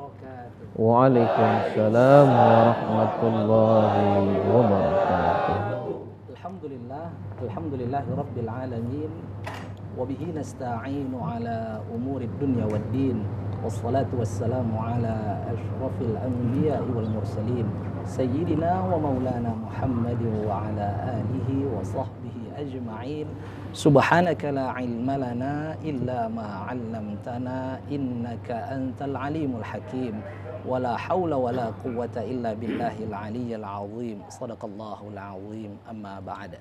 wabarakatuh. Waalaikumsalam warahmatullahi wabarakatuh. Alhamdulillah, alhamdulillahi rabbil alamin. Wabihi nasta'inu ala umurid dunya wad din. Wassalatu wassalamu ala ashrafil anbiya'i wal mursalin. Sayyidina wa maulana Muhammadin wa ala alihi wa sahbihi ajma'in. Subhanaka la ilma lana illa ma 'allamtana innaka antal alimul hakim. Wala haula wala quwwata illa billahil aliyyil azim. Shadaqallahul azim. Amma ba'da.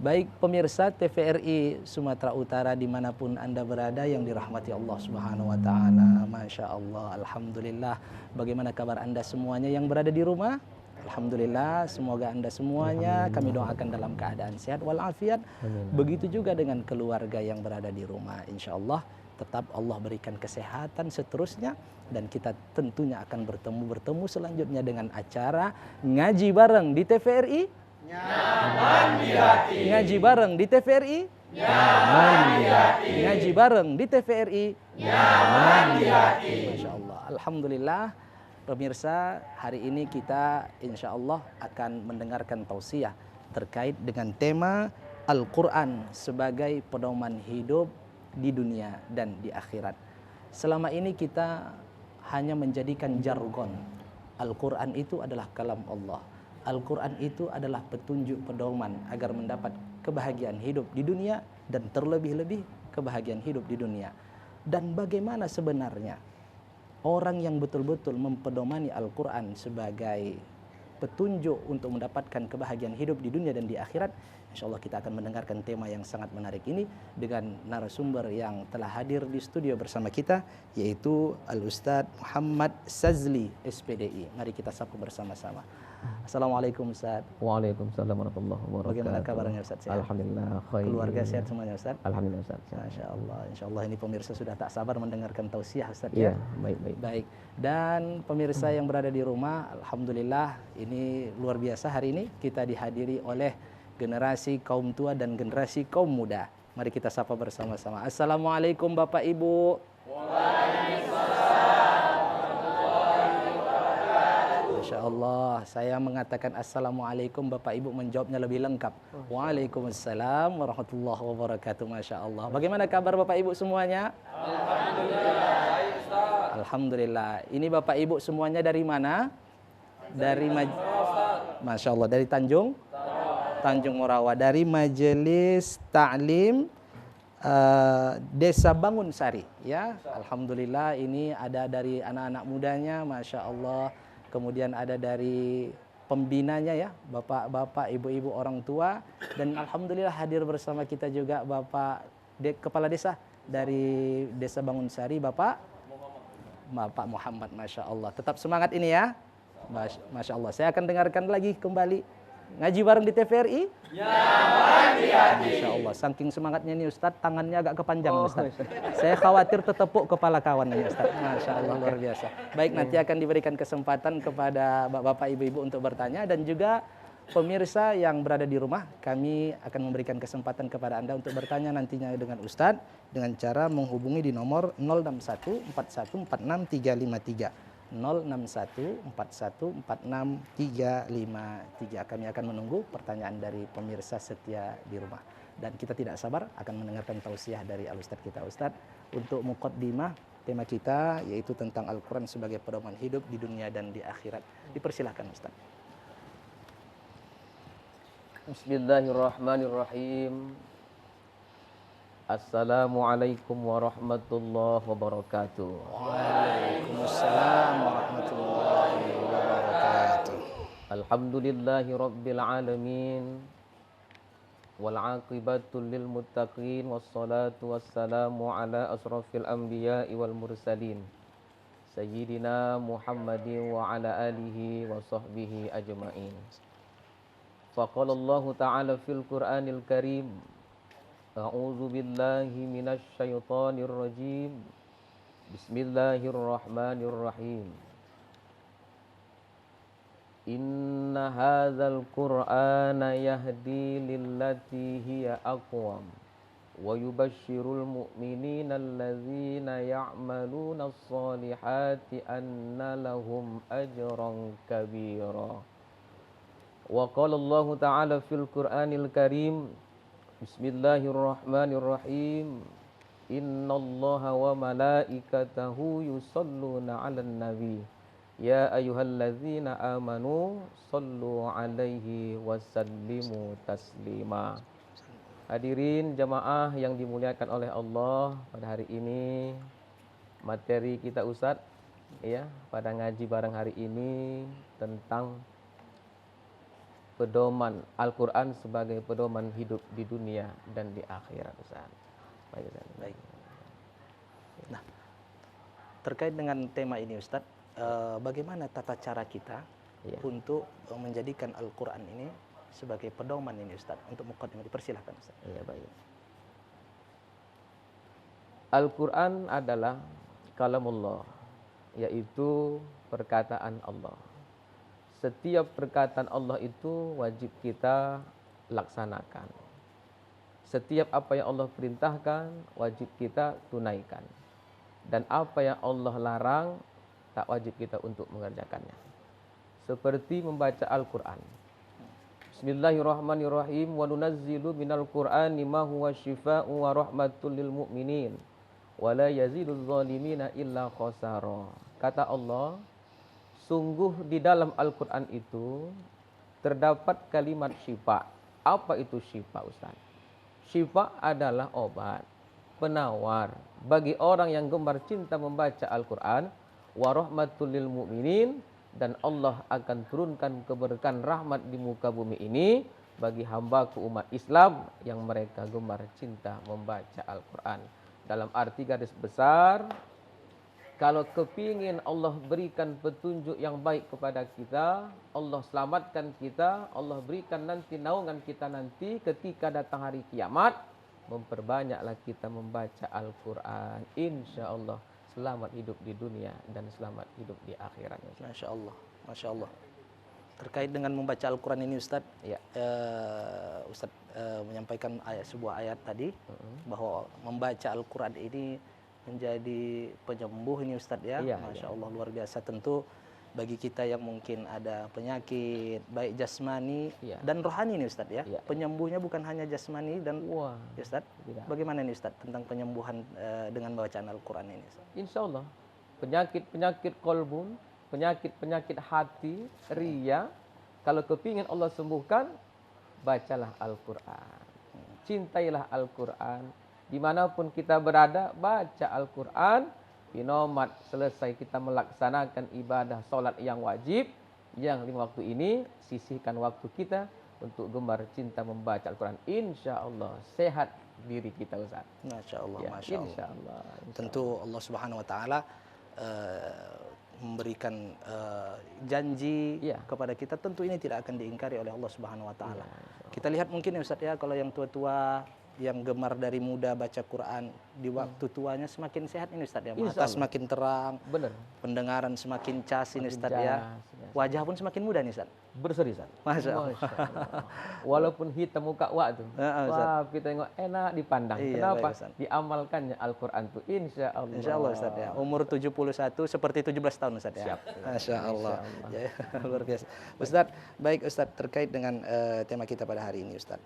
Baik pemirsa TVRI Sumatera Utara dimanapun Anda berada yang dirahmati Allah Subhanahu wa Ta'ala. Masya Allah, Alhamdulillah. Bagaimana kabar Anda semuanya yang berada di rumah? Alhamdulillah, semoga Anda semuanya kami doakan dalam keadaan sehat walafiat. Begitu juga dengan keluarga yang berada di rumah. Insya Allah tetap Allah berikan kesehatan seterusnya. Dan kita tentunya akan bertemu selanjutnya dengan acara ngaji bareng di TVRI. Nyaman di hati. Ngaji bareng di TVRI. Nyaman di hati. Ngaji bareng di TVRI. Nyaman di hati. Masya Allah. Alhamdulillah. Pemirsa, hari ini kita insya Allah akan mendengarkan tausiah terkait dengan tema Al-Quran sebagai pedoman hidup di dunia dan di akhirat. Selama ini kita hanya menjadikan jargon. Al-Quran itu adalah kalam Allah. Al-Quran itu adalah petunjuk pedoman agar mendapat kebahagiaan hidup di dunia dan terlebih-lebih kebahagiaan hidup di dunia. Dan bagaimana sebenarnya orang yang betul-betul mempedomani Al-Quran sebagai petunjuk untuk mendapatkan kebahagiaan hidup di dunia dan di akhirat. Insya Allah kita akan mendengarkan tema yang sangat menarik ini dengan narasumber yang telah hadir di studio bersama kita, yaitu Al-Ustadz Muhammad Sazli SPDI. Mari kita sapa bersama-sama. Assalamualaikum Ustaz. Waalaikumsalam warahmatullahi wabarakatuh. Bagaimana kabarnya Ustaz? Sehat? Alhamdulillah khair. Keluarga sehat semuanya Ustaz? Alhamdulillah Ustaz. Masya Allah. Insya Allah ini pemirsa sudah tak sabar mendengarkan tausiah Ustaz Iya, ya. baik. Baik. Dan pemirsa yang berada di rumah, alhamdulillah ini luar biasa hari ini kita dihadiri oleh generasi kaum tua dan generasi kaum muda. Mari kita sapa bersama-sama. Assalamualaikum Bapak Ibu. Masya Allah, saya mengatakan Assalamualaikum, Bapak Ibu menjawabnya lebih lengkap. Waalaikumsalam warahmatullahi wabarakatuh. Masya Allah. Bagaimana kabar Bapak Ibu semuanya? Alhamdulillah. Ini Bapak Ibu semuanya dari mana? Masya Allah, dari Tanjung Morawa, dari Majelis Ta'lim Desa Bangun Sari, ya. Alhamdulillah ini ada dari anak-anak mudanya, Masya Allah. Kemudian ada dari pembinanya ya, bapak-bapak, ibu-ibu, orang tua. Dan alhamdulillah hadir bersama kita juga Bapak Kepala Desa dari Desa Bangun Sari, Bapak Muhammad. Masya Allah. Tetap semangat ini ya. Masya Allah. Saya akan dengarkan lagi kembali ngaji bareng di TVRI. Nyaman di hati. Masya Allah. Saking semangatnya nih Ustadz, tangannya agak kepanjang Ustadz. Saya khawatir tertepuk kepala kawan nih Ustadz. Masya Allah, luar biasa. Baik, nanti akan diberikan kesempatan kepada bapak ibu-ibu untuk bertanya. Dan juga pemirsa yang berada di rumah, kami akan memberikan kesempatan kepada Anda untuk bertanya nantinya dengan Ustadz dengan cara menghubungi di nomor 061 41 46 353. 061 41 46 353. Kami akan menunggu pertanyaan dari pemirsa setia di rumah. Dan kita tidak sabar akan mendengarkan tausiah dari Al-Ustadz kita. Ustadz, untuk muqaddimah tema kita yaitu tentang Al-Quran sebagai pedoman hidup di dunia dan di akhirat. Dipersilahkan Ustadz. Bismillahirrahmanirrahim. Assalamualaikum warahmatullahi wabarakatuh. Waalaikumsalam warahmatullahi wabarakatuh. Alhamdulillahi rabbil alamin. Wal aqibatu lil muttaqin. Wassalatu wassalamu ala asrafil anbiya'i wal mursalin. Sayyidina Muhammadin wa ala alihi wa sahbihi ajma'in. Faqala Allah ta'ala fil Qur'anil Karim. A'udzu billahi minasy syaithanir rajim. Bismillahirrahmanirrahim. Inna hadzal Qur'ana yahdi lillati hiya aqwam wa yubashshirul mu'minina alladzina ya'maluna as-solihati anna lahum ajran kabira. Wa qala Allah ta'ala fil Qur'anil Karim, Bismillahirrahmanirrahim, Innallaha wa malaikatahu yusalluna 'alan nabi, ya ayyuhalladzina amanu sallu 'alaihi wasallimu taslima. Hadirin jamaah yang dimuliakan oleh Allah, pada hari ini materi kita Ustadz ya, pada ngaji bareng hari ini tentang pedoman Al-Quran sebagai pedoman hidup di dunia dan di akhirat, Ustaz. Baik, Ustaz. Baik. Nah, terkait dengan tema ini Ustadz, bagaimana tata cara kita untuk menjadikan Al-Quran ini sebagai pedoman ini Ustadz, untuk muqaddimah, dipersilahkan Ustadz. Iya, baik. Al-Quran adalah kalamullah, yaitu perkataan Allah. Setiap perkataan Allah itu wajib kita laksanakan. Setiap apa yang Allah perintahkan wajib kita tunaikan. Dan apa yang Allah larang tak wajib kita untuk mengerjakannya. Seperti membaca Al-Quran. Bismillahirrahmanirrahim. Wa nunazzilu minal Qur'ani ma huwa shifaa'un wa rahmatul lil mu'minin wa la yaziduz zalimina illa khasara. Kata Allah, sungguh di dalam Al-Quran itu terdapat kalimat syifa. Apa itu syifa, Ustaz? Syifa adalah obat, penawar bagi orang yang gemar cinta membaca Al-Quran. Wa rahmatul lil mu'minin, dan Allah akan turunkan keberkahan rahmat di muka bumi ini bagi hambaku umat Islam yang mereka gemar cinta membaca Al-Quran. Dalam arti garis besar, kalau kepingin Allah berikan petunjuk yang baik kepada kita, Allah selamatkan kita, Allah berikan nanti naungan kita nanti ketika datang hari kiamat, memperbanyaklah kita membaca Al-Quran. Insya Allah selamat hidup di dunia dan selamat hidup di akhirat. Masya Allah, Masya Allah. Terkait dengan membaca Al-Quran ini Ustadz, Ya. Ustadz menyampaikan sebuah ayat tadi, bahwa membaca Al-Quran ini menjadi penyembuh ini Ustadz ya. Iya, Masya iya. Allah, luar biasa. Tentu bagi kita yang mungkin ada penyakit baik jasmani dan rohani nih Ustadz ya. Iya. Penyembuhnya bukan hanya jasmani dan Wah, ya Ustadz. tidak. Bagaimana nih Ustadz tentang penyembuhan dengan bacaan Al-Quran ini Ustadz? Insya Allah penyakit-penyakit kolbun, penyakit-penyakit hati, ria, kalau kepingin Allah sembuhkan, bacalah Al-Quran. Cintailah Al-Quran. Dimanapun kita berada, baca Al-Quran. Binomat selesai kita melaksanakan ibadah solat yang wajib, yang 5 waktu ini, sisihkan waktu kita untuk gemar cinta membaca Al-Quran. Insya Allah sehat diri kita, Ustaz. Masya Allah, Ya, Masya Allah. insya Allah. Tentu Allah Subhanahu Wa Taala memberikan janji kepada kita, tentu ini tidak akan diingkari oleh Allah Subhanahu Wa Taala. Kita lihat mungkin ya Ustaz ya, kalau yang tua-tua yang gemar dari muda baca Quran, di waktu tuanya semakin sehat ini Ustaz ya, mata semakin terang, benar, pendengaran semakin cas ini Ustaz ya, wajah pun semakin muda nih Ustaz, berseri Ustaz. Masya Allah. Walaupun hitam muka waktu, wah kita tengok enak dipandang. Kenapa? Baik, diamalkannya Al-Quran itu insya Allah. Insya Allah Ustaz ya, umur 71 seperti 17 tahun Ustaz ya. Siap. Masya Allah. Ya, luar biasa. Ustaz, baik Ustaz, terkait dengan tema kita pada hari ini Ustaz.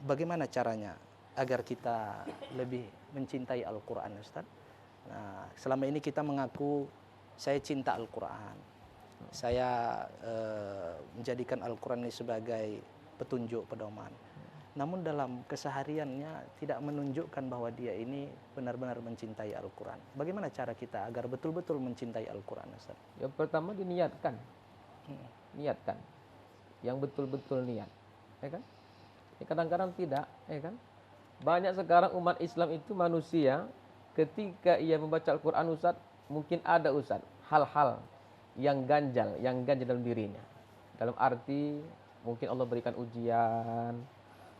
Bagaimana caranya agar kita lebih mencintai Al-Quran Ustaz? Nah, selama ini kita mengaku saya cinta Al-Quran, saya menjadikan Al-Quran ini sebagai petunjuk, pedoman. Namun dalam kesehariannya tidak menunjukkan bahwa dia ini benar-benar mencintai Al-Quran. Bagaimana cara kita agar betul-betul mencintai Al-Quran Ustaz? Yang pertama diniatkan. Niatkan. Yang betul-betul niat. Ya kan? Kadang-kadang tidak, ya kan? Banyak sekarang umat Islam itu manusia, ketika ia membaca Al-Quran Ustaz, mungkin ada Ustaz, hal-hal yang ganjal dalam dirinya. Dalam arti, mungkin Allah berikan ujian,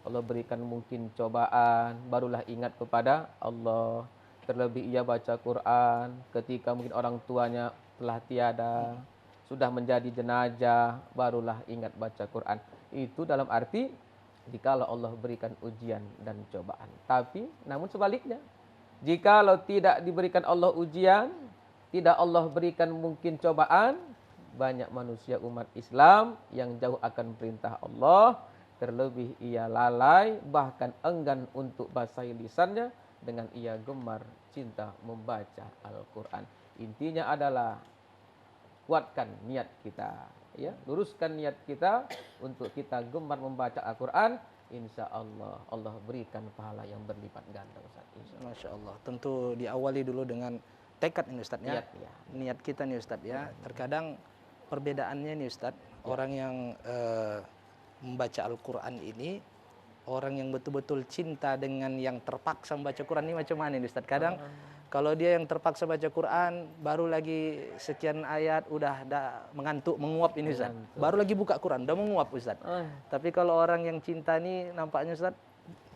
Allah berikan mungkin cobaan, barulah ingat kepada Allah. Terlebih ia baca Quran, ketika mungkin orang tuanya telah tiada, sudah menjadi jenazah, barulah ingat baca Quran. Itu dalam arti jikalau Allah berikan ujian dan cobaan. Tapi namun sebaliknya, jikalau tidak diberikan Allah ujian, tidak Allah berikan mungkin cobaan, banyak manusia umat Islam yang jauh akan perintah Allah, terlebih ia lalai, bahkan enggan untuk basahi lisannya dengan ia gemar cinta membaca Al-Quran. Intinya adalah kuatkan niat kita, ya, luruskan niat kita untuk kita gemar membaca Al-Quran. Insya Allah Allah berikan pahala yang berlipat ganda, Ustaz. Masya Allah. Tentu diawali dulu dengan tekad ini Ustaz ya. Niat, ya. Niat kita nih Ustaz ya. Terkadang perbedaannya nih Ustaz, orang yang membaca Al-Quran ini, orang yang betul-betul cinta dengan yang terpaksa membaca Quran ini macam mana nih Ustaz? Kadang kalau dia yang terpaksa baca Quran, baru lagi sekian ayat udah mengantuk, menguap ini Ustaz. Baru lagi buka Quran, udah menguap Ustaz. Tapi kalau orang yang cinta ini nampaknya Ustaz,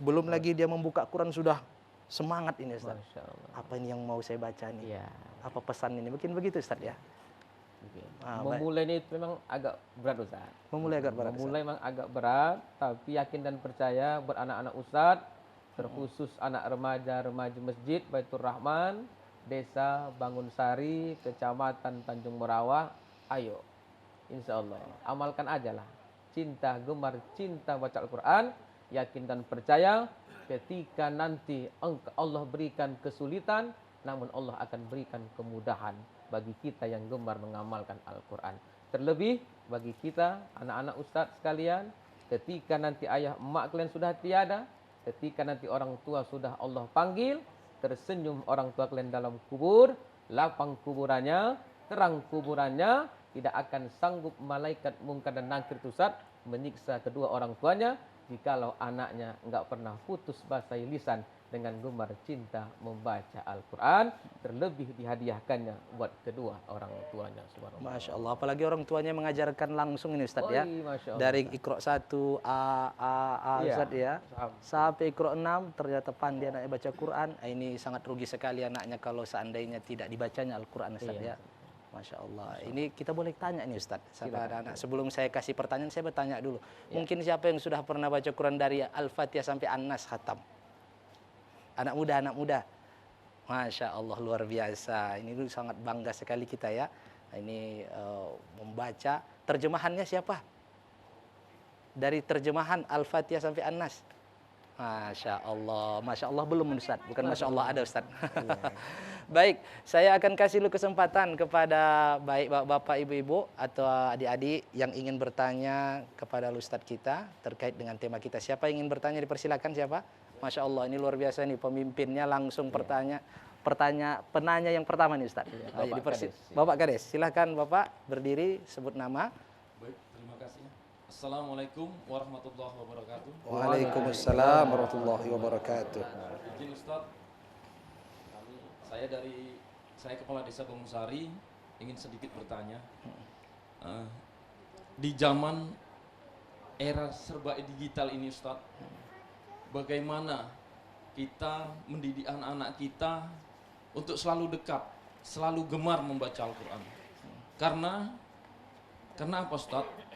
belum lagi dia membuka Quran sudah semangat ini Ustaz. Masya Allah. Apa ini yang mau saya baca nih? Ya. Apa pesan ini? Mungkin begitu Ustaz ya. Memulai ini memang agak berat Ustaz. Memulai agak berat. Memulai memang agak berat, tapi yakin dan percaya beranak-anak Ustaz, terkhusus anak remaja masjid Baitur Rahman, Desa Bangunsari, Kecamatan Tanjung Merawah. Ayo, insya Allah amalkan aja lah. Gemar cinta baca Al-Quran, yakin dan percaya ketika nanti Allah berikan kesulitan, namun Allah akan berikan kemudahan bagi kita yang gemar mengamalkan Al-Quran. Terlebih bagi kita anak-anak Ustadz sekalian, ketika nanti ayah emak kalian sudah tiada, ketika nanti orang tua sudah Allah panggil, tersenyum orang tua kalian dalam kubur, lapang kuburannya, terang kuburannya, tidak akan sanggup malaikat mungkar dan nakir Ustaz menyiksa kedua orang tuanya jikalau anaknya enggak pernah putus basahi lisan dengan gemar cinta membaca Al-Quran, terlebih dihadiahkannya buat kedua orang tuanya. Subhanallah. Masya Allah, apalagi orang tuanya mengajarkan langsung ini Ustaz ya. Dari Iqra 1, A Ustaz ya, sampai Iqra 6, ternyata pandai anaknya baca Quran. Ini sangat rugi sekali anaknya kalau seandainya tidak dibacanya Al-Quran Ustaz ya. Masya Allah. Ini kita boleh tanya nih Ustaz sama anak-anak. Sebelum saya kasih pertanyaan, saya bertanya dulu. Mungkin siapa yang sudah pernah baca Quran dari Al-Fatihah sampai An-Nas khatam? Anak muda. Masya Allah, luar biasa. Ini dulu sangat bangga sekali kita ya. Ini membaca. Terjemahannya siapa? Dari terjemahan Al-Fatihah sampai An-Nas. Masya Allah belum Ustaz. Bukan Masya Allah ada Ustaz. Baik, saya akan kasih dulu kesempatan kepada baik bapak, ibu-ibu atau adik-adik yang ingin bertanya kepada Ustadz kita terkait dengan tema kita. Siapa yang ingin bertanya dipersilakan siapa? Masya Allah, ini luar biasa nih pemimpinnya langsung penanya yang pertama nih Ustadz. Bapak Kades, silahkan Bapak berdiri, sebut nama. Baik, terima kasih. Assalamualaikum warahmatullahi wabarakatuh. Waalaikumsalam warahmatullahi wabarakatuh. Izin Ustadz, saya Kepala Desa Bangunsari ingin sedikit bertanya. Di zaman era serba digital ini Ustadz, bagaimana kita mendidik anak-anak kita untuk selalu dekat, selalu gemar membaca Al-Quran? Karena apa Ustadz?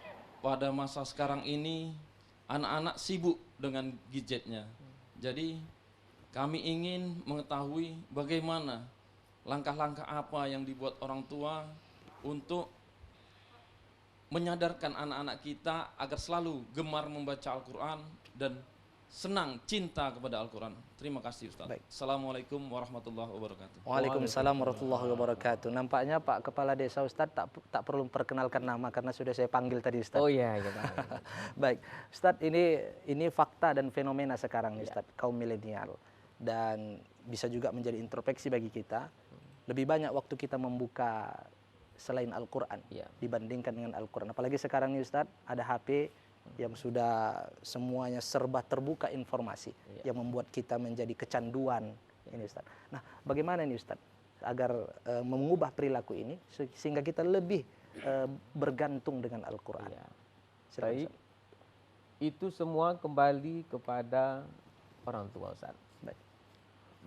Pada masa sekarang ini anak-anak sibuk dengan gadgetnya. Jadi kami ingin mengetahui bagaimana langkah-langkah apa yang dibuat orang tua untuk menyadarkan anak-anak kita agar selalu gemar membaca Al-Quran dan senang cinta kepada Al-Quran. Terima kasih Ustaz. Baik. Assalamualaikum warahmatullahi wabarakatuh. Waalaikumsalam warahmatullahi wabarakatuh. Nampaknya Pak Kepala Desa Ustadz tak perlu perkenalkan nama karena sudah saya panggil tadi Ustadz. Oh iya. Baik, Ustadz ini fakta dan fenomena sekarang nih Ustadz, kaum milenial. Dan bisa juga menjadi introspeksi bagi kita. Lebih banyak waktu kita membuka selain Al-Quran dibandingkan dengan Al-Quran. Apalagi sekarang nih Ustadz, ada HP yang sudah semuanya serba terbuka informasi yang membuat kita menjadi kecanduan ini Ustaz. Nah, bagaimana nih Ustaz agar mengubah perilaku ini sehingga kita lebih bergantung dengan Al-Quran? Baik, itu semua kembali kepada orang tua Ustaz. Baik.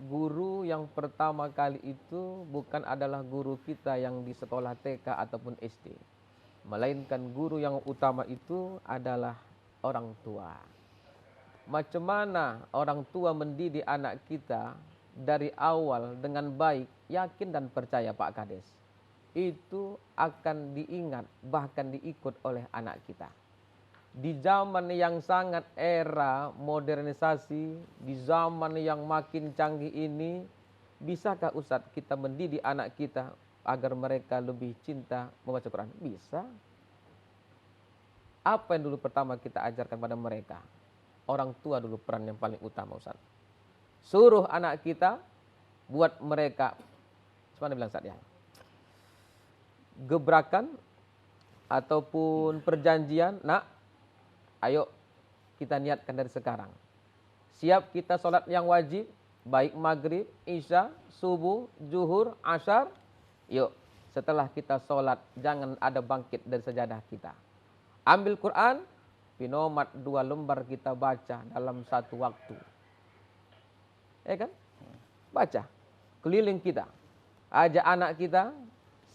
Guru yang pertama kali itu bukan adalah guru kita yang di sekolah TK ataupun SD. Melainkan guru yang utama itu adalah orang tua. macam mana orang tua mendidik anak kita dari awal dengan baik, yakin dan percaya Pak Kades, itu akan diingat bahkan diikut oleh anak kita. Di zaman yang sangat era modernisasi, di zaman yang makin canggih ini, bisakah Ustadz kita mendidik anak kita agar mereka lebih cinta membaca Quran? Bisa. Apa yang dulu pertama kita ajarkan pada mereka? Orang tua dulu peran yang paling utama Ustadz. Suruh anak kita buat mereka, sebenarnya bilang Ustadz ya, gebrakan ataupun perjanjian, nak, ayo kita niatkan dari sekarang. Siap kita sholat yang wajib, baik maghrib, isya, subuh, zuhur, asyar. Yuk, setelah kita sholat, jangan ada bangkit dari sejadah kita. Ambil Quran, pinomat 2 lembar kita baca dalam satu waktu. Ya kan? Baca. Keliling kita. Ajak anak kita,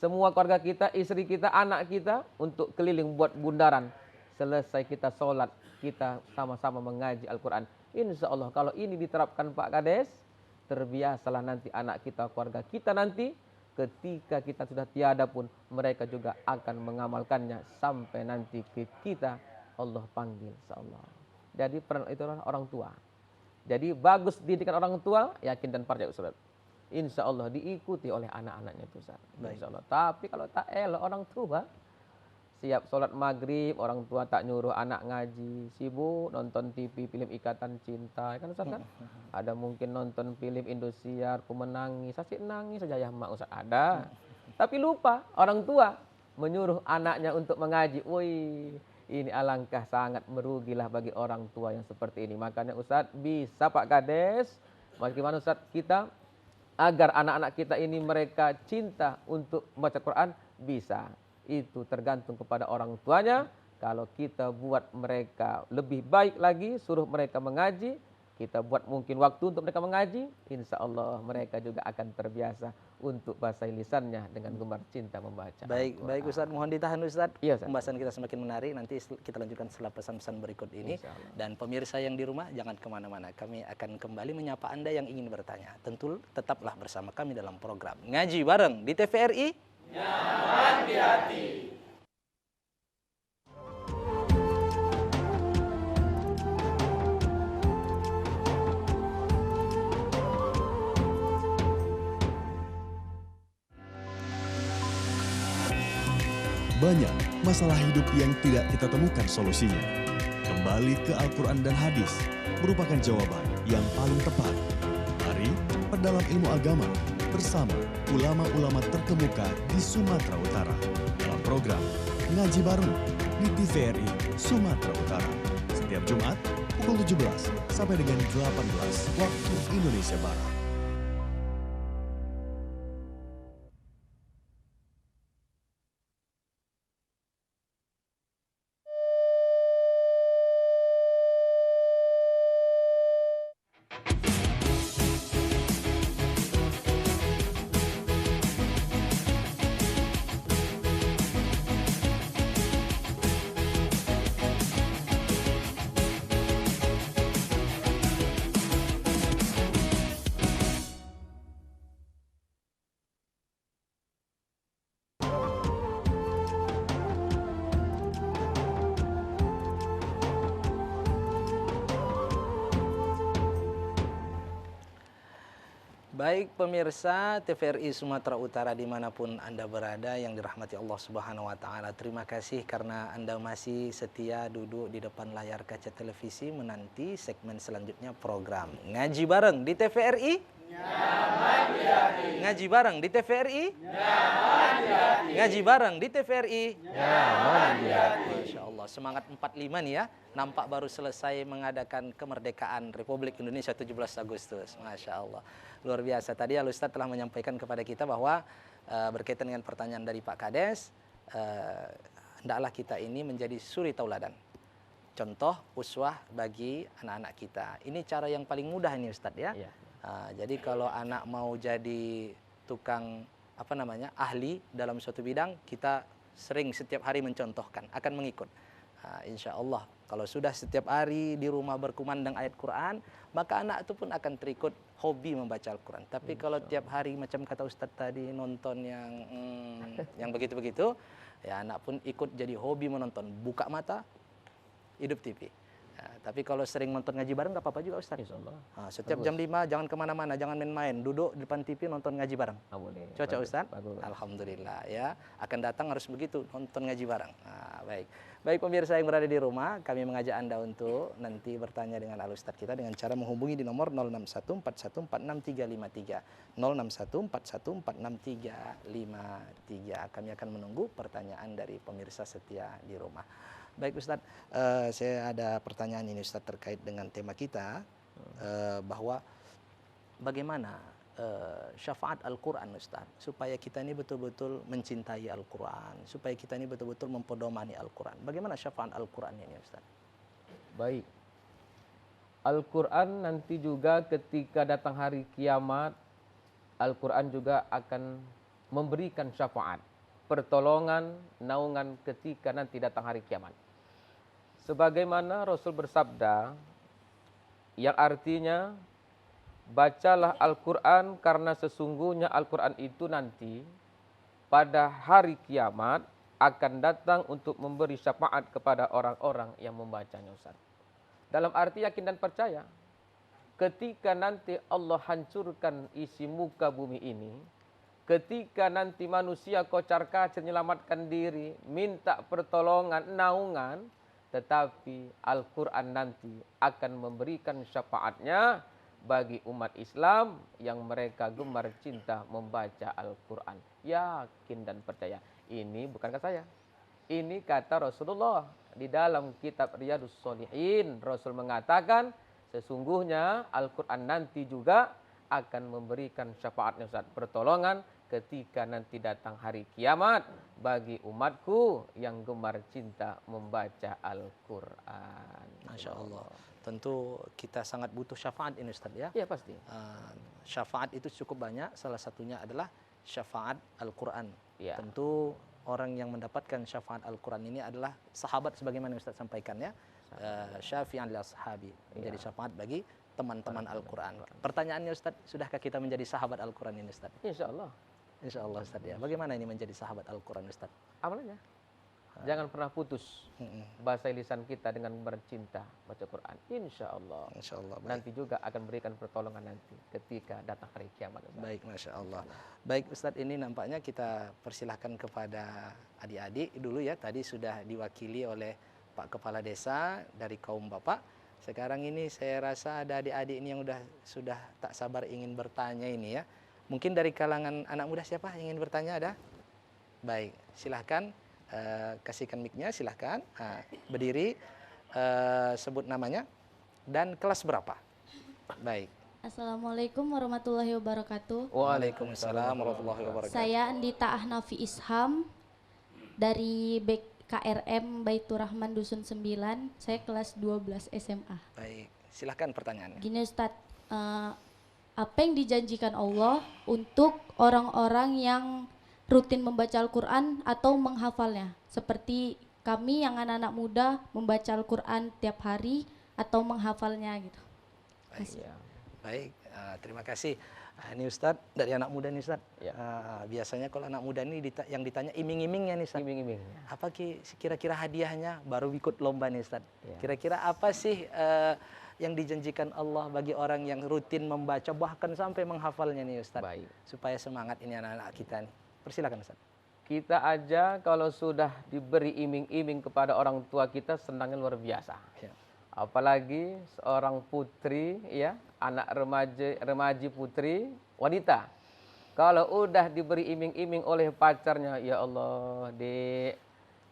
semua keluarga kita, istri kita, anak kita untuk keliling buat bundaran. Selesai kita sholat, kita sama-sama mengaji Al-Quran. Insya Allah kalau ini diterapkan Pak Kades, terbiasalah nanti anak kita, keluarga kita nanti, ketika kita sudah tiada pun mereka juga akan mengamalkannya sampai nanti ke kita Allah panggil insyaallah. Jadi peran itu adalah orang tua. Jadi bagus didikan orang tua, yakin dan percaya Ustaz. Insyaallah diikuti oleh anak-anaknya itu Ustaz. Insyaallah. Tapi kalau tak elok orang tua, siap sholat maghrib, orang tua tak nyuruh anak ngaji, sibuk nonton TV, film Ikatan Cinta, kan Ustaz kan? Ada mungkin nonton film Indosiar, Ku Menangis, Asik Nangis saja ya mak Ustaz, ada. Tapi lupa orang tua menyuruh anaknya untuk mengaji. Woi, ini alangkah sangat merugilah bagi orang tua yang seperti ini. Makanya Ustaz bisa Pak Kades, bagaimana Ustaz kita agar anak-anak kita ini mereka cinta untuk membaca Quran, bisa. Itu tergantung kepada orang tuanya. Kalau kita buat mereka lebih baik lagi, suruh mereka mengaji, kita buat mungkin waktu untuk mereka mengaji, insya Allah mereka juga akan terbiasa untuk bahasa lisannya dengan gemar cinta membaca. Baik, baik Ustadz, mohon ditahan Ustadz. Iya, Ustadz. Pembahasan kita semakin menarik, nanti kita lanjutkan setelah pesan-pesan berikut ini. Dan pemirsa yang di rumah, jangan kemana-mana. Kami akan kembali menyapa Anda yang ingin bertanya. Tentu tetaplah bersama kami dalam program Ngaji Bareng di TVRI. Nyaman di hati. Banyak masalah hidup yang tidak kita temukan solusinya. Kembali ke Al-Quran dan Hadis merupakan jawaban yang paling tepat. Mari perdalam ilmu agama bersama ulama-ulama terkemuka di Sumatera Utara dalam program Ngaji Bareng di TVRI Sumatera Utara setiap Jumat pukul 17 sampai dengan 18 waktu Indonesia Barat. Baik pemirsa TVRI Sumatera Utara dimanapun Anda berada yang dirahmati Allah Subhanahu Wa Taala. Terima kasih karena Anda masih setia duduk di depan layar kaca televisi menanti segmen selanjutnya program Ngaji Bareng di TVRI. Nyaman di hati. Ngaji Bareng di TVRI. Nyaman di hati. Ngaji Bareng di TVRI. Nyaman di hati. Masya Allah, semangat 45 nih ya. Nampak baru selesai mengadakan kemerdekaan Republik Indonesia 17 Agustus. Masya Allah. Luar biasa. Tadi Al-Ustaz telah menyampaikan kepada kita bahwa berkaitan dengan pertanyaan dari Pak Kades, hendaklah kita ini menjadi suri tauladan. Contoh, uswah bagi anak-anak kita. Ini cara yang paling mudah ini Ustaz ya. Iya. Jadi kalau anak mau jadi tukang ahli dalam suatu bidang, kita sering setiap hari mencontohkan, akan mengikut. Insya Allah kalau sudah setiap hari di rumah berkumandang ayat Quran, maka anak itu pun akan terikut hobi membaca Al-Quran. Tapi kalau tiap hari macam kata Ustadz tadi nonton yang begitu-begitu, ya anak pun ikut jadi hobi menonton. Buka mata, hidup TV. Tapi kalau sering nonton ngaji bareng nggak apa-apa juga Ustadz. Insyaallah. Setiap jam 5 jangan kemana-mana, jangan main-main, duduk di depan TV nonton ngaji bareng. Boleh. Cocok Ustadz? Bagus. Alhamdulillah ya. Akan datang harus begitu, nonton ngaji bareng. Baik. Baik pemirsa yang berada di rumah, kami mengajak Anda untuk nanti bertanya dengan Al-Ustadz kita dengan cara menghubungi di nomor 06141463353. 06141463353. Kami akan menunggu pertanyaan dari pemirsa setia di rumah. Baik Ustadz, saya ada pertanyaan ini Ustadz terkait dengan tema kita, bahwa bagaimana syafaat Al-Quran Ustadz, supaya kita ini betul-betul mencintai Al-Quran, supaya kita ini betul-betul mempedomani Al-Quran. Bagaimana syafaat Al-Quran ini Ustadz? Baik. Al-Quran nanti juga ketika datang hari kiamat, Al-Quran juga akan memberikan syafaat, pertolongan, naungan ketika nanti datang hari kiamat. Sebagaimana Rasul bersabda, yang artinya, bacalah Al-Quran karena sesungguhnya Al-Quran itu nanti pada hari kiamat akan datang untuk memberi syafaat kepada orang-orang yang membacanya Ustaz. Dalam arti yakin dan percaya, ketika nanti Allah hancurkan isi muka bumi ini, ketika nanti manusia kocar-kacir menyelamatkan diri, minta pertolongan, naungan, tetapi Al-Quran nanti akan memberikan syafaatnya bagi umat Islam yang mereka gemar cinta membaca Al-Quran. Yakin dan percaya. Ini bukan kata saya. Ini kata Rasulullah. Di dalam kitab Riyadhus Shalihin, Rasul mengatakan sesungguhnya Al-Quran nanti juga akan memberikan syafaatnya Ustaz, pertolongan ketika nanti datang hari kiamat bagi umatku yang gemar cinta membaca Al-Quran. Masya Allah. Tentu kita sangat butuh syafaat ini Ustaz ya. Iya pasti. Syafaat itu cukup banyak, salah satunya adalah syafaat Al-Quran. Ya. Tentu orang yang mendapatkan syafaat Al-Quran ini adalah sahabat sebagaimana Ustaz sampaikan ya. Syafi'an li ashabi, menjadi syafaat bagi teman-teman Al-Quran. Pertanyaannya Ustaz, sudahkah kita menjadi sahabat Al-Quran ini Ustaz? Insya Allah. Insya Allah Ustaz ya. Bagaimana ini menjadi sahabat Al-Quran Ustaz? Amalannya. Jangan pernah putus bahasa lisan kita dengan bercinta baca Quran. Insya Allah. Insya Allah. Baik. Nanti juga akan berikan pertolongan nanti ketika datang hari kiamat. Baik, Masya Allah. Baik Ustadz, ini nampaknya kita persilahkan kepada adik-adik dulu ya. Tadi sudah diwakili oleh Pak Kepala Desa dari kaum Bapak. Sekarang ini saya rasa ada adik-adik ini yang sudah tak sabar ingin bertanya ini ya. Mungkin dari kalangan anak muda siapa yang ingin bertanya ada? Baik, silahkan. Kasihkan mic-nya, silahkan. Berdiri, sebut namanya dan kelas berapa. Baik. Assalamualaikum warahmatullahi wabarakatuh. Waalaikumsalam warahmatullahi wabarakatuh. Saya Andita Ahnafi Isham dari BKRM Baitur Rahman Dusun 9. Saya kelas 12 SMA. Baik, silahkan pertanyaannya. Gini Ustadz, apa yang dijanjikan Allah untuk orang-orang yang rutin membaca Al-Quran atau menghafalnya? Seperti kami yang anak-anak muda membaca Al-Quran tiap hari atau menghafalnya gitu. Baik, terima kasih. Ini Ustadz dari anak muda nih Ustadz. Ya. Biasanya kalau anak muda ini yang ditanya iming-imingnya nih Ustadz. Iming-iming. Apa kira-kira hadiahnya baru ikut lomba nih Ustadz? Ya. Kira-kira apa sih yang dijanjikan Allah bagi orang yang rutin membaca bahkan sampai menghafalnya nih Ustadz? Baik. Supaya semangat ini anak-anak kita nih. Persilakan Ustadz. Kita aja kalau sudah diberi iming-iming kepada orang tua kita senangnya luar biasa. Ya. Apalagi seorang putri ya, anak remaji putri wanita. Kalau udah diberi iming-iming oleh pacarnya, ya Allah, Dek,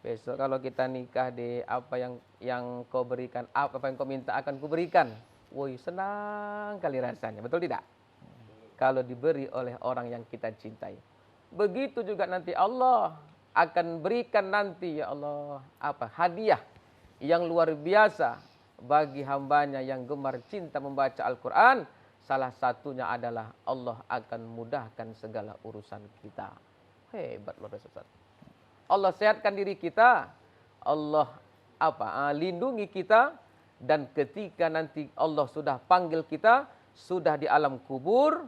besok kalau kita nikah, Dek, apa yang kau berikan, apa yang kau minta akan kuberikan. Woi, senang kali rasanya. Betul tidak? Kalau diberi oleh orang yang kita cintai. Begitu juga nanti Allah akan berikan nanti ya Allah hadiah yang luar biasa bagi hambanya yang gemar cinta membaca Al-Quran. Salah satunya adalah Allah akan mudahkan segala urusan kita. Hebat luar biasa. Allah sehatkan diri kita. Allah apa? Lindungi kita, dan ketika nanti Allah sudah panggil kita, sudah di alam kubur,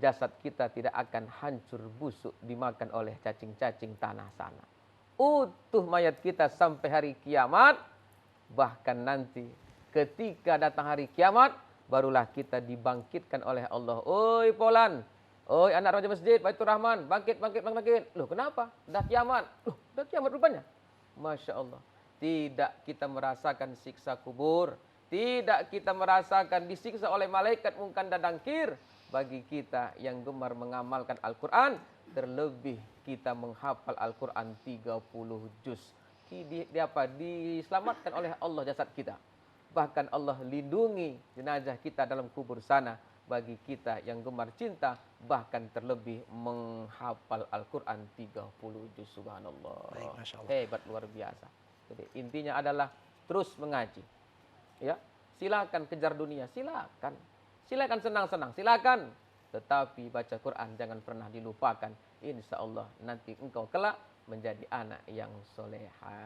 jasad kita tidak akan hancur busuk dimakan oleh cacing-cacing tanah sana. Utuh mayat kita sampai hari kiamat. Bahkan nanti ketika datang hari kiamat, barulah kita dibangkitkan oleh Allah. Oi Polan, oi anak raja masjid Baitur Rahman, bangkit, bangkit, bangkit, bangkit. Loh kenapa? Dah kiamat. Loh dah kiamat rupanya. Masya Allah. Tidak kita merasakan siksa kubur. Tidak kita merasakan disiksa oleh malaikat mungkar dan nakir. Bagi kita yang gemar mengamalkan Al-Quran, terlebih kita menghafal Al-Quran 30 juz. Diselamatkan oleh Allah jasad kita. Bahkan Allah lindungi jenazah kita dalam kubur sana. Bagi kita yang gemar cinta, bahkan terlebih menghafal Al-Quran 30 juz. Subhanallah. Baik, Masya Allah. Hebat, luar biasa. Jadi intinya adalah terus mengaji. Ya, silakan kejar dunia, silakan. Silakan senang-senang, silakan. Tetapi baca Quran jangan pernah dilupakan. Insya Allah nanti engkau kelak menjadi anak yang soleha.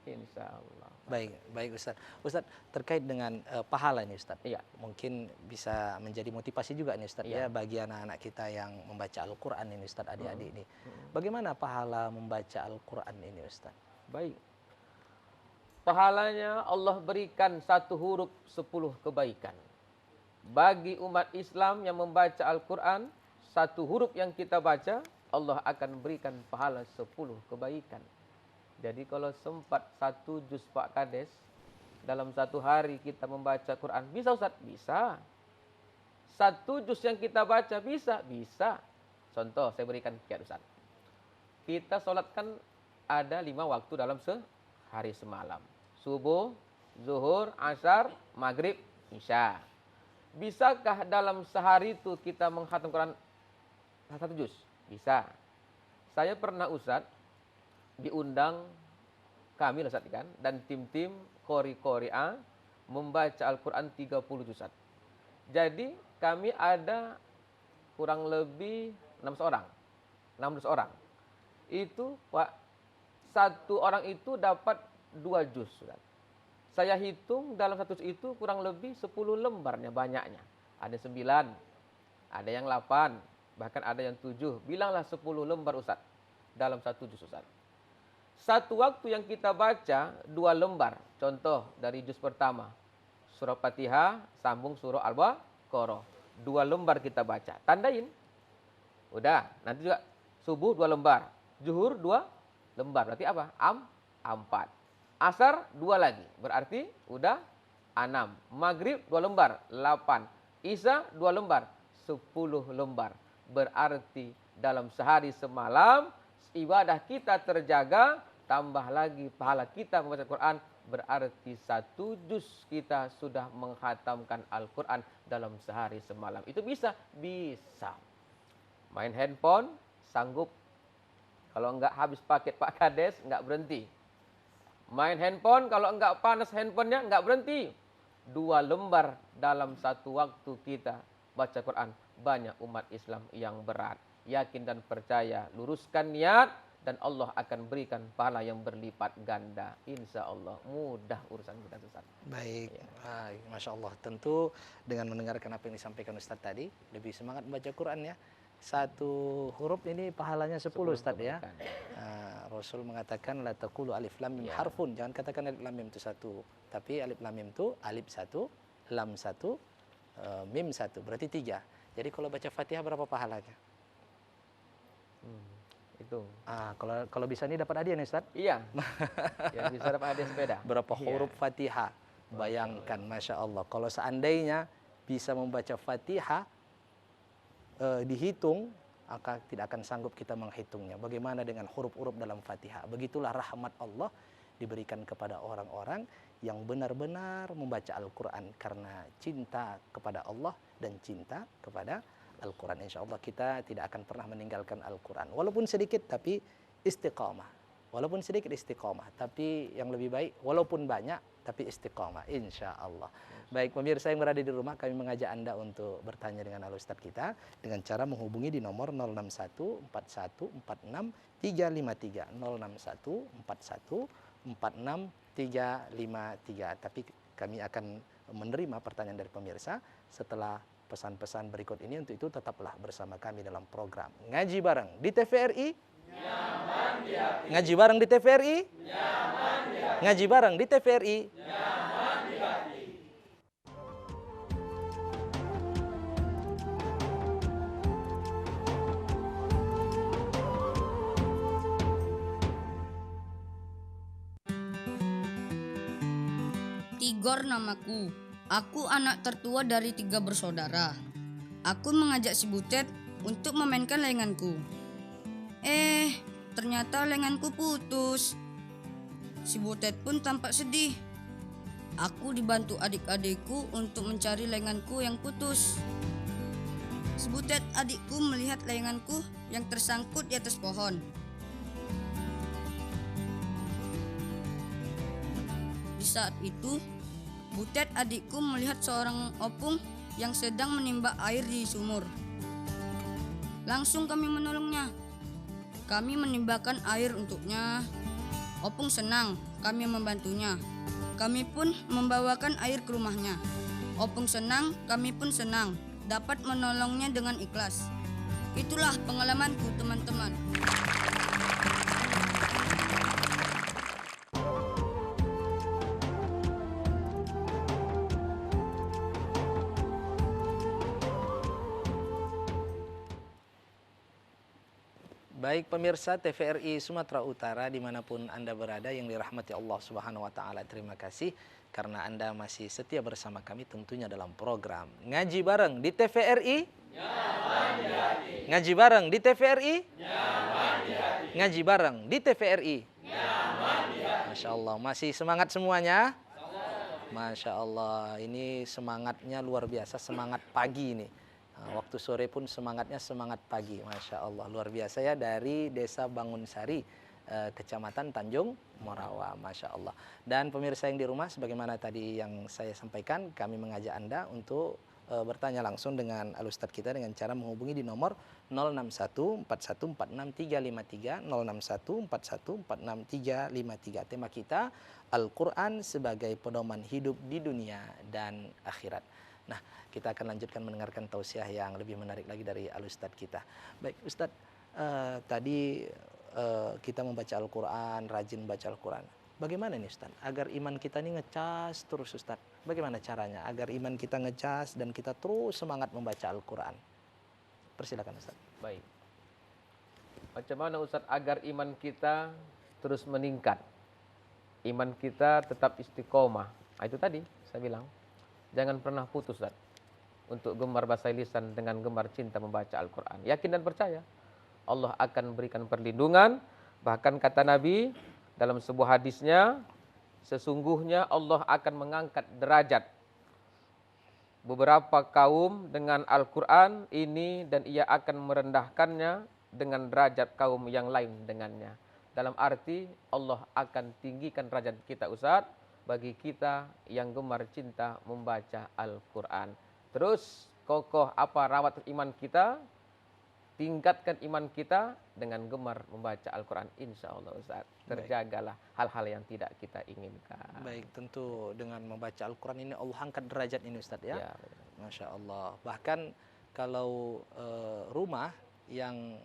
Insya Allah. Baik, baik Ustaz. Ustaz, terkait dengan pahala ini Ustaz. Iya. Mungkin bisa menjadi motivasi juga nih Ustaz Iya. ya bagi anak-anak kita yang membaca Al-Quran ini Ustaz, adik-adik ini. Bagaimana pahala membaca Al-Quran ini Ustaz? Baik. Pahalanya Allah berikan 1 huruf 10 kebaikan. Bagi umat Islam yang membaca Al-Quran, 1 huruf yang kita baca, Allah akan berikan pahala 10 kebaikan. Jadi kalau sempat 1 juz Pak Kades, dalam 1 hari kita membaca Quran, bisa Ustaz? Bisa. 1 juz yang kita baca, bisa? Bisa. Contoh, saya berikan kiat Ustaz. Kita sholat kan ada 5 waktu dalam sehari semalam. Subuh, zuhur, asar, maghrib, isya. Bisakah dalam sehari itu kita menghatam Quran 1 juz? Bisa. Saya pernah Ustaz diundang kami Ustaz kan dan tim-tim Qori-Qori'ah membaca Al-Quran 30 juz Ustaz. Jadi kami ada kurang lebih 16 orang. Itu Pak, 1 orang itu dapat 2 juz Ustaz. Saya hitung dalam 1 juz itu kurang lebih 10 lembarnya banyaknya. Ada 9, ada yang 8, bahkan ada yang 7. Bilanglah 10 lembar Ustaz dalam 1 juz Ustaz. 1 waktu yang kita baca 2 lembar. Contoh dari juz pertama. Surah Fatihah sambung surah Al-Baqarah. 2 lembar kita baca. Tandain. Udah, nanti juga subuh 2 lembar. Zuhur 2 lembar. Berarti apa? 4. Asar 2 lagi. Berarti udah 6. Maghrib 2 lembar. 8. Isya 2 lembar. 10 lembar. Berarti dalam sehari semalam ibadah kita terjaga, tambah lagi pahala kita membaca Quran, berarti 1 juz kita sudah menghatamkan Al-Quran dalam sehari semalam. Itu bisa? Bisa. Main handphone, sanggup. Kalau enggak habis paket Pak Kades, enggak berhenti. Main handphone, kalau enggak panas handphonenya, enggak berhenti. 2 lembar dalam 1 waktu kita baca Quran. Banyak umat Islam yang berat. Yakin dan percaya, luruskan niat, dan Allah akan berikan pahala yang berlipat ganda. Insya Allah mudah urusan kita Ustaz. Baik, Ya. Masya Allah. Tentu dengan mendengarkan apa yang disampaikan Ustaz tadi, lebih semangat membaca Quran ya. 1 huruf ini pahalanya 10 Ustaz ya. Rasul mengatakan la taqulu alif lam mim harfun. Jangan katakan alif lam mim itu 1. Tapi alif lam mim itu alif 1, lam 1, mim 1. Berarti 3. Jadi kalau baca Fatihah berapa pahalanya? Itu. Kalau bisa ini dapat hadiah nih Ustaz. Iya. Yang bisa dapat hadiah sepeda. Berapa huruf Fatihah? Bayangkan, Masya Allah. Kalau seandainya bisa membaca Fatihah, dihitung, maka tidak akan sanggup kita menghitungnya. Bagaimana dengan huruf-huruf dalam Fatihah? Begitulah rahmat Allah diberikan kepada orang-orang yang benar-benar membaca Al-Quran karena cinta kepada Allah dan cinta kepada Al-Quran. Insya Allah kita tidak akan pernah meninggalkan Al-Quran. Walaupun sedikit tapi istiqamah. Walaupun sedikit istiqamah. Tapi yang lebih baik walaupun banyak tapi istiqamah. Insya Allah. Baik pemirsa yang berada di rumah, kami mengajak Anda untuk bertanya dengan Al-Ustadz kita dengan cara menghubungi di nomor 061 41 46 353. 061 41 46353. Tapi kami akan menerima pertanyaan dari pemirsa setelah pesan-pesan berikut ini. Untuk itu tetaplah bersama kami dalam program Ngaji Bareng di TVRI. Nyaman di hati. Ngaji Bareng di TVRI. Nyaman di hati. Ngaji Bareng di TVRI. Nyaman di hati. Tigor namaku. Aku anak tertua dari 3 bersaudara. Aku mengajak si Butet untuk memainkan lenganku. Ternyata lenganku putus. Si Butet pun tampak sedih. Aku dibantu adik-adikku untuk mencari lenganku yang putus. Si Butet adikku melihat lenganku yang tersangkut di atas pohon. Di saat itu, Butet adikku melihat seorang opung yang sedang menimba air di sumur. Langsung kami menolongnya. Kami menimbakan air untuknya. Opung senang kami membantunya. Kami pun membawakan air ke rumahnya. Opung senang, kami pun senang dapat menolongnya dengan ikhlas. Itulah pengalamanku, teman-teman. Baik pemirsa TVRI Sumatera Utara dimanapun Anda berada yang dirahmati Allah Subhanahu Wa Taala, terima kasih karena Anda masih setia bersama kami tentunya dalam program Ngaji Bareng di TVRI. Nyaman di hati. Ngaji Bareng di TVRI. Nyaman di hati. Ngaji Bareng di TVRI. Nyaman di hati. Masya Allah, masih semangat semuanya? Masya Allah, ini semangatnya luar biasa, semangat pagi ini. Waktu sore pun semangatnya semangat pagi, Masya Allah, luar biasa ya, dari Desa Bangunsari, Kecamatan Tanjung Morawa, Masya Allah. Dan pemirsa yang di rumah, sebagaimana tadi yang saya sampaikan, kami mengajak Anda untuk bertanya langsung dengan Al-Ustadz kita dengan cara menghubungi di nomor 06141463353, 06141463353. Tema kita Al-Quran sebagai pedoman hidup di dunia dan akhirat. Nah, kita akan lanjutkan mendengarkan tausiah yang lebih menarik lagi dari Al-Ustadz kita. Baik, Ustadz, tadi kita membaca Al-Quran, rajin baca Al-Quran. Bagaimana nih Ustadz, agar iman kita ini ngecas terus Ustadz? Bagaimana caranya agar iman kita ngecas dan kita terus semangat membaca Al-Quran? Persilakan Ustadz. Baik. Macam mana Ustadz agar iman kita terus meningkat? Iman kita tetap istiqomah. Nah, itu tadi saya bilang. Jangan pernah putus Ustaz, untuk gemar bahasa lisan dengan gemar cinta membaca Al-Quran. Yakin dan percaya Allah akan berikan perlindungan. Bahkan kata Nabi dalam sebuah hadisnya, sesungguhnya Allah akan mengangkat derajat beberapa kaum dengan Al-Quran ini, dan ia akan merendahkannya dengan derajat kaum yang lain dengannya. Dalam arti Allah akan tinggikan derajat kita Ustaz, bagi kita yang gemar cinta membaca Al-Quran. Terus kokoh rawat iman kita, tingkatkan iman kita dengan gemar membaca Al-Quran. Insya Allah Ustaz, terjagalah hal-hal yang tidak kita inginkan. Baik, tentu dengan membaca Al-Quran ini Allah angkat derajat ini Ustaz ya. Ya, Masya Allah. Bahkan kalau rumah yang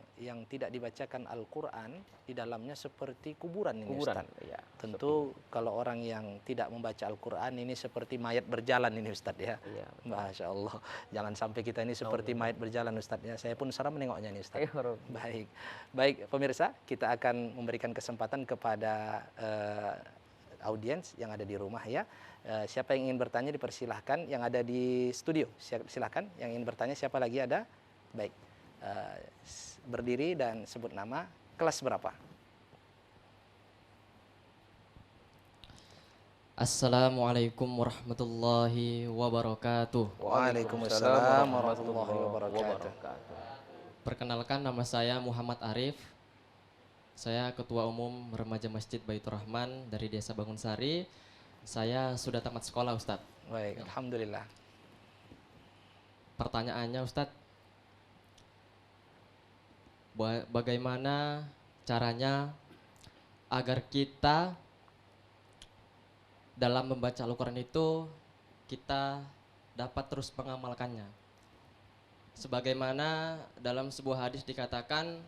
tidak dibacakan Al-Quran, di dalamnya seperti kuburan ini Ustaz. Ya, tentu kalau orang yang tidak membaca Al-Quran ini seperti mayat berjalan ini Ustaz ya. Ya. Masya Allah. Jangan sampai kita ini seperti mayat berjalan Ustaz ya. Saya pun seram menengoknya ini Ustaz. Baik. Baik pemirsa, kita akan memberikan kesempatan kepada audiens yang ada di rumah ya. Siapa yang ingin bertanya dipersilahkan. Yang ada di studio silahkan. Yang ingin bertanya siapa lagi ada? Baik. Berdiri dan sebut nama, kelas berapa? Assalamualaikum warahmatullahi wabarakatuh. Waalaikumsalam warahmatullahi wabarakatuh. Perkenalkan, nama saya Muhammad Arif. Saya Ketua Umum Remaja Masjid Baitur Rahman dari Desa Bangunsari. Saya sudah tamat sekolah Ustadz. Baik, alhamdulillah. Pertanyaannya Ustadz, bagaimana caranya agar kita dalam membaca Al-Quran itu kita dapat terus mengamalkannya. Sebagaimana dalam sebuah hadis dikatakan,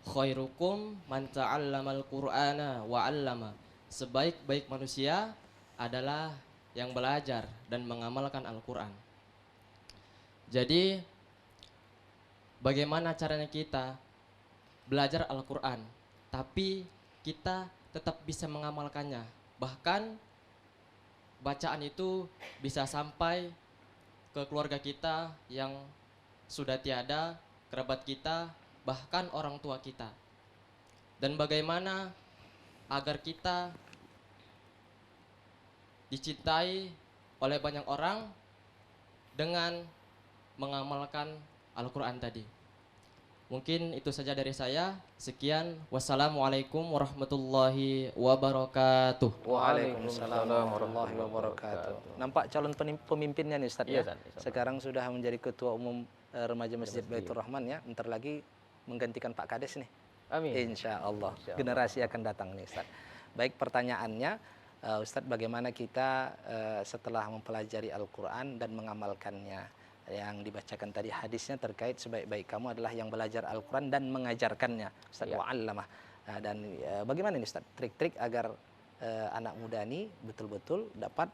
khairukum man ta'allamal Qur'ana wa 'allama. Sebaik-baik manusia adalah yang belajar dan mengamalkan Al-Quran. Jadi bagaimana caranya kita belajar Al-Quran tapi kita tetap bisa mengamalkannya. Bahkan bacaan itu bisa sampai ke keluarga kita yang sudah tiada, kerabat kita, bahkan orang tua kita. Dan bagaimana agar kita dicintai oleh banyak orang dengan mengamalkan Al-Quran tadi. Mungkin itu saja dari saya. Sekian. Wassalamualaikum warahmatullahi wabarakatuh. Waalaikumsalam warahmatullahi wabarakatuh. Nampak calon pemimpinnya nih Ustaz ya. Sekarang sudah menjadi ketua umum remaja Masjid Baitur Rahman ya. Bentar lagi menggantikan Pak Kades nih. Amin. Insya Allah. Generasi akan datang nih Ustaz. Baik, pertanyaannya Ustaz, bagaimana kita setelah mempelajari Al-Quran dan mengamalkannya? Yang dibacakan tadi hadisnya terkait sebaik-baik kamu adalah yang belajar Al-Quran dan mengajarkannya, Ustaz, wa'allamah. Dan bagaimana ini Ustaz trik-trik agar anak muda ini betul-betul dapat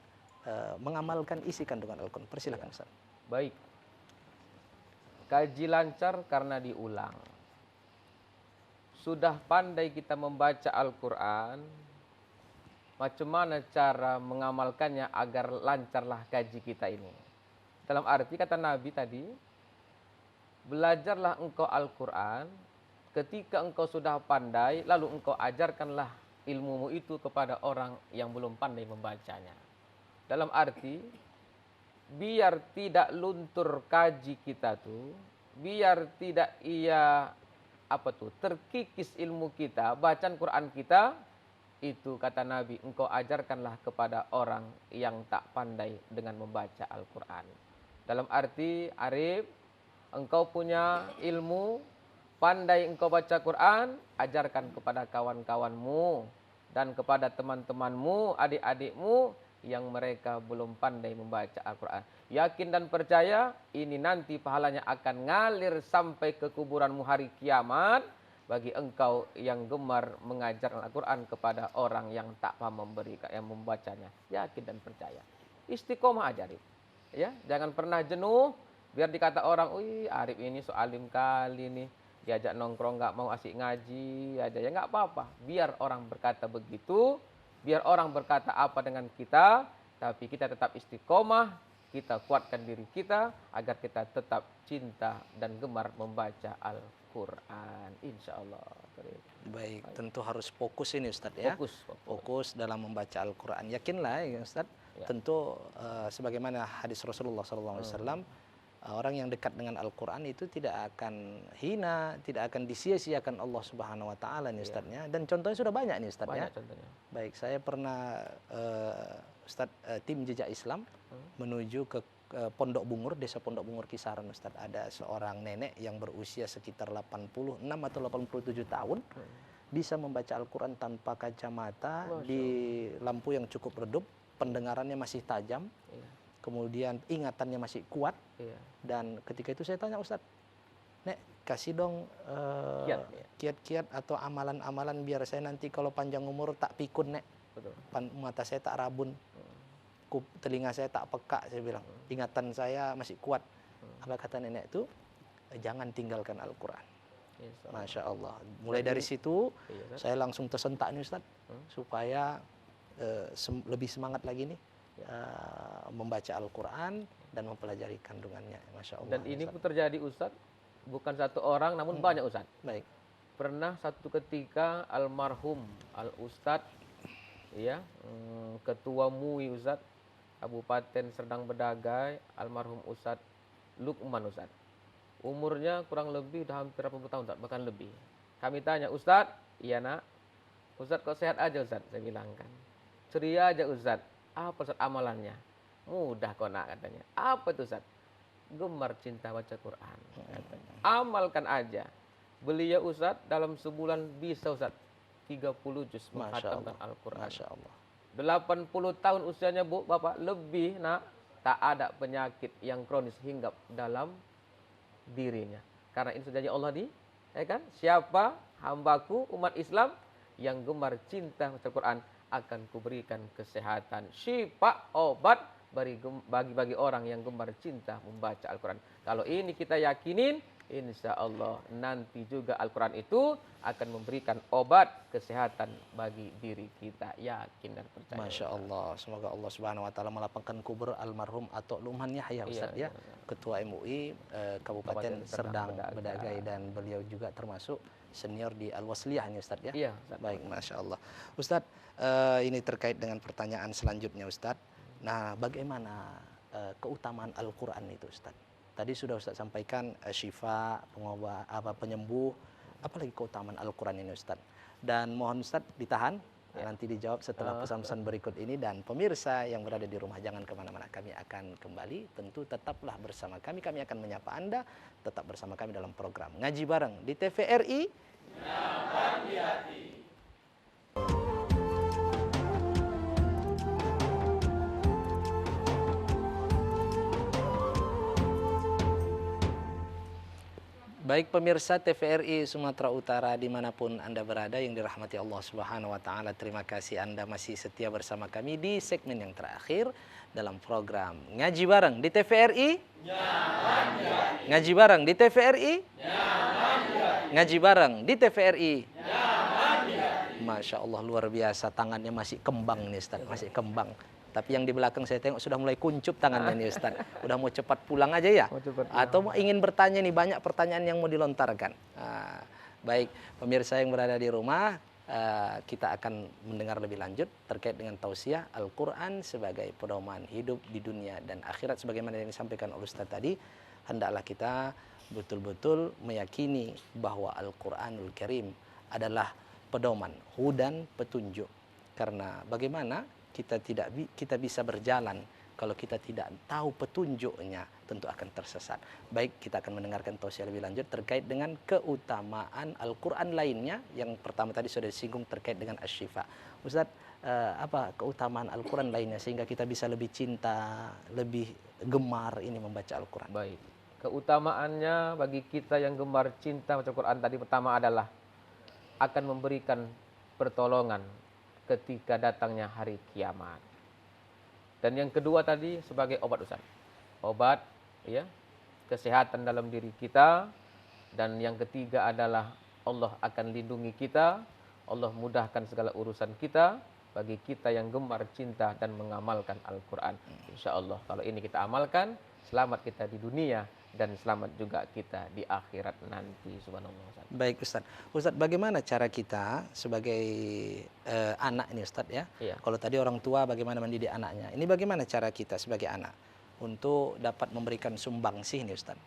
mengamalkan isi kandungan Al-Quran? Persilahkan Ustaz. Baik. Kaji lancar karena diulang. Sudah pandai kita membaca Al-Quran, macam mana cara mengamalkannya agar lancarlah kaji kita ini? Dalam arti kata Nabi tadi, belajarlah engkau Al-Quran, ketika engkau sudah pandai, lalu engkau ajarkanlah ilmumu itu kepada orang yang belum pandai membacanya. Dalam arti, biar tidak luntur kaji kita tuh, biar tidak terkikis ilmu kita, bacaan Quran kita, itu kata Nabi, engkau ajarkanlah kepada orang yang tak pandai dengan membaca Al-Quran. Dalam arti, Arif, engkau punya ilmu, pandai engkau baca Quran, ajarkan kepada kawan-kawanmu dan kepada teman-temanmu, adik-adikmu yang mereka belum pandai membaca Al-Quran. Yakin dan percaya, ini nanti pahalanya akan ngalir sampai ke kuburanmu hari kiamat bagi engkau yang gemar mengajar Al-Quran kepada orang yang tak paham yang membacanya. Yakin dan percaya. Istiqomah aja, Arif. Ya, jangan pernah jenuh biar dikata orang, "Wih, Arif ini so alim kali nih. Diajak nongkrong nggak mau asik ngaji aja." Ya nggak apa-apa. Biar orang berkata begitu, biar orang berkata apa dengan kita, tapi kita tetap istiqomah, kita kuatkan diri kita agar kita tetap cinta dan gemar membaca Al-Quran. Insya Allah. Baik, tentu harus fokus ini Ustadz ya. Fokus dalam membaca Al-Quran. Yakinlah ya Ustadz. Ya. Tentu sebagaimana hadis Rasulullah SAW, orang yang dekat dengan Al-Quran itu tidak akan hina, tidak akan disia-siakan Allah Subhanahu Wa Taala nih Ustadznya. Dan contohnya sudah banyak nih Ustadz ya. Contohnya. Baik, saya pernah tim Jejak Islam menuju ke Pondok Bungur, desa Pondok Bungur Kisaran Ustadz. Ada seorang nenek yang berusia sekitar 86 atau 87 tahun, bisa membaca Al-Quran tanpa kacamata, di lampu yang cukup redup. Pendengarannya masih tajam, kemudian ingatannya masih kuat, dan ketika itu saya tanya, "Ustadz, Nek, kasih dong kiat-kiat atau amalan-amalan biar saya nanti kalau panjang umur tak pikun, Nek. Mata saya tak rabun, telinga saya tak peka," saya bilang, "ingatan saya masih kuat." Apa kata nenek itu? Jangan tinggalkan Al-Quran. Masya Allah. Mulai dari situ saya langsung tersentak nih Ustadz, supaya lebih semangat lagi nih membaca Al-Quran dan mempelajari kandungannya. Masya Allah. Dan ini pun terjadi Ustadz, bukan satu orang namun banyak Ustadz. Baik. Pernah satu ketika almarhum Al-Ustadz, ya, Ketua MUI Ustadz, Kabupaten Serdang Bedagai, almarhum Ustadz Lukman Ustadz. Umurnya kurang lebih udah hampir 80 tahun Ustadz, bahkan lebih. Kami tanya, "Ustadz," "Iya nak." "Ustadz kok sehat aja Ustadz?" Saya bilang kan. "Ceria aja Ustadz." "Apa Ustadz amalannya?" "Mudah kok nak," katanya. "Apa itu Ustadz?" "Gemar cinta baca Quran," katanya. "Amalkan aja." Beliau Ustadz dalam sebulan bisa Ustadz 30 juz menghatamkan Al-Quran. Masya Allah. 80 tahun usianya Bu, Bapak, lebih nak, tak ada penyakit yang kronis hinggap dalam dirinya. Karena ini sudah janji Allah ya kan? Siapa hambaku umat Islam yang gemar cinta membaca Al-Quran akan kuberikan kesehatan, syifa, obat bagi orang yang gemar cinta membaca Al-Quran. Kalau ini kita yakinin, insya Allah nanti juga Al-Quran itu akan memberikan obat kesehatan bagi diri kita. Yakin dan percaya. Masya Allah. Semoga Allah Subhanahu Wa Taala melapangkan kubur almarhum Atok Lumhan Yahya, Ustadz ya, Ketua MUI Kabupaten Serdang Bedagai, dan beliau juga termasuk senior di Al-Wasliyah nih Ustadz ya. Iya, Ustadz. Baik, Masya Allah. Ustadz, ini terkait dengan pertanyaan selanjutnya Ustadz. Nah, bagaimana keutamaan Al-Quran itu Ustadz? Tadi sudah Ustadz sampaikan syifa, pengobat, penyembuh, apalagi keutamaan Al-Quran ini Ustadz. Dan mohon Ustadz ditahan, nanti dijawab setelah pesan-pesan berikut ini. Dan pemirsa yang berada di rumah jangan kemana-mana, kami akan kembali. Tentu tetaplah bersama kami akan menyapa Anda. Tetap bersama kami dalam program Ngaji Bareng di TVRI. Nyaman di hati. Baik pemirsa TVRI Sumatera Utara dimanapun Anda berada yang dirahmati Allah Subhanahu Wa Taala, terima kasih Anda masih setia bersama kami di segmen yang terakhir dalam program Ngaji Bareng di TVRI. Nyaman di hati. Ngaji Bareng di TVRI. Nyaman di hati. Ngaji Bareng di TVRI. Nyaman di hati. Masya Allah, luar biasa, tangannya masih kembang nih Ustaz, masih kembang. Tapi yang di belakang saya tengok sudah mulai kuncup tangannya nih Ustaz. Udah mau cepat pulang aja ya? Atau ingin bertanya nih, banyak pertanyaan yang mau dilontarkan. Baik, pemirsa yang berada di rumah, kita akan mendengar lebih lanjut terkait dengan tausiah Al-Quran sebagai pedoman hidup di dunia dan akhirat. Sebagaimana yang disampaikan oleh Ustaz tadi, hendaklah kita betul-betul meyakini bahwa Al-Quranul Karim adalah pedoman, hudan, petunjuk. Karena bagaimana kita bisa berjalan kalau kita tidak tahu petunjuknya, tentu akan tersesat. Baik, kita akan mendengarkan tausiah lebih lanjut terkait dengan keutamaan Al-Quran lainnya. Yang pertama tadi sudah disinggung terkait dengan asy-syifa. Ustaz, apa keutamaan Al-Quran lainnya sehingga kita bisa lebih cinta, lebih gemar ini membaca Al-Quran? Baik, keutamaannya bagi kita yang gemar cinta membaca Al-Quran tadi pertama adalah akan memberikan pertolongan ketika datangnya hari kiamat. Dan yang kedua tadi sebagai obat Ustaz. Obat ya, kesehatan dalam diri kita. Dan yang ketiga adalah Allah akan lindungi kita, Allah mudahkan segala urusan kita bagi kita yang gemar cinta dan mengamalkan Al-Quran. Insya Allah kalau ini kita amalkan, selamat kita di dunia dan selamat juga kita di akhirat nanti. Subhanallah Ustaz. Baik Ustaz. Ustaz, bagaimana cara kita sebagai anak ini Ustaz ya? Iya. Kalau tadi orang tua bagaimana mendidik anaknya, ini bagaimana cara kita sebagai anak untuk dapat memberikan sumbangsih ini Ustaz